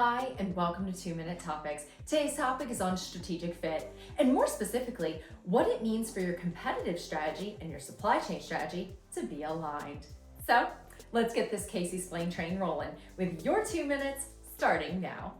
Hi, and welcome to 2-Minute Topics. Today's topic is on strategic fit, and more specifically, what it means for your competitive strategy and your supply chain strategy to be aligned. So, let's get this Casey Splain train rolling with your 2 minutes starting now.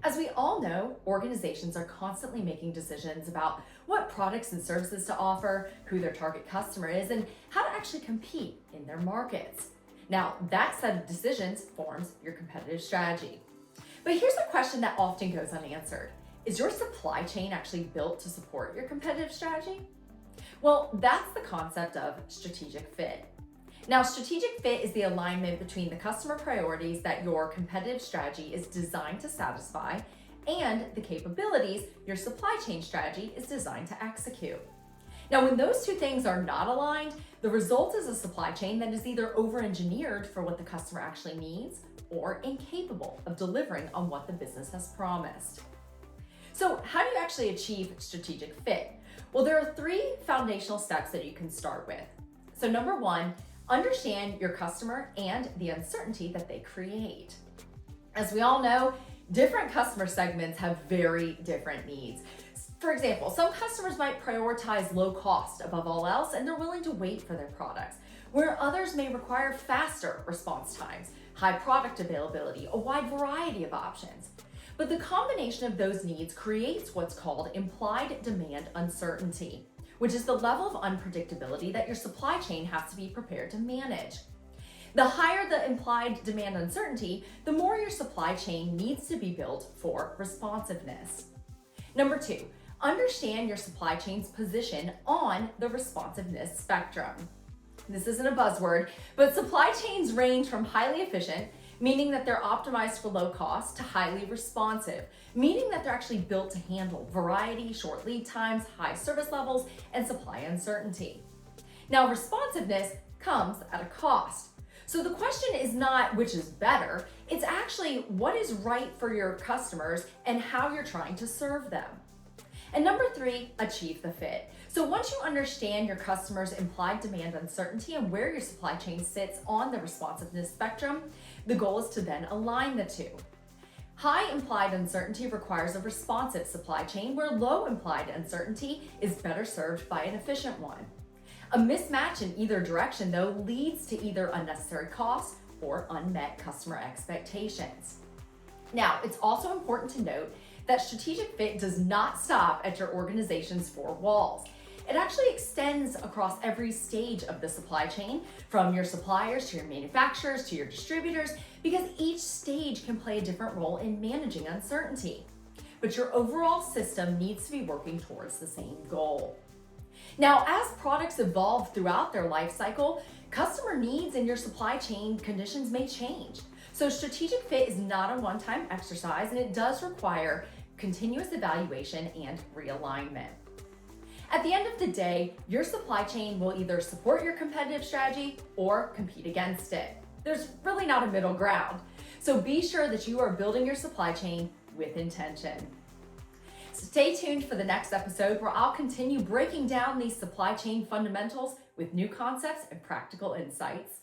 As we all know, organizations are constantly making decisions about what products and services to offer, who their target customer is, and how to actually compete in their markets. Now, that set of decisions forms your competitive strategy. But here's a question that often goes unanswered. Is your supply chain actually built to support your competitive strategy? Well, that's the concept of strategic fit. Now, strategic fit is the alignment between the customer priorities that your competitive strategy is designed to satisfy and the capabilities your supply chain strategy is designed to execute. Now, when those two things are not aligned, the result is a supply chain that is either over-engineered for what the customer actually needs or incapable of delivering on what the business has promised. So, how do you actually achieve strategic fit? Well, there are 3 foundational steps that you can start with. So, number 1, understand your customer and the uncertainty that they create. As we all know, different customer segments have very different needs. For example, some customers might prioritize low cost above all else, and they're willing to wait for their products, where others may require faster response times, high product availability, a wide variety of options. But the combination of those needs creates what's called implied demand uncertainty, which is the level of unpredictability that your supply chain has to be prepared to manage. The higher the implied demand uncertainty, the more your supply chain needs to be built for responsiveness. Number 2, understand your supply chain's position on the responsiveness spectrum. This isn't a buzzword, but supply chains range from highly efficient, meaning that they're optimized for low cost, to highly responsive, meaning that they're actually built to handle variety, short lead times, high service levels, and supply uncertainty. Now, responsiveness comes at a cost. So the question is not which is better, it's actually what is right for your customers and how you're trying to serve them. And number 3, achieve the fit. So once you understand your customer's implied demand uncertainty and where your supply chain sits on the responsiveness spectrum, the goal is to then align the two. High implied uncertainty requires a responsive supply chain, where low implied uncertainty is better served by an efficient one. A mismatch in either direction, though, leads to either unnecessary costs or unmet customer expectations. Now, it's also important to note that strategic fit does not stop at your organization's 4 walls. It actually extends across every stage of the supply chain, from your suppliers to your manufacturers to your distributors, because each stage can play a different role in managing uncertainty. But your overall system needs to be working towards the same goal. Now, as products evolve throughout their life cycle, customer needs and your supply chain conditions may change. So strategic fit is not a one-time exercise, and it does require continuous evaluation and realignment. At the end of the day, your supply chain will either support your competitive strategy or compete against it. There's really not a middle ground. So be sure that you are building your supply chain with intention. Stay tuned for the next episode, where I'll continue breaking down these supply chain fundamentals with new concepts and practical insights.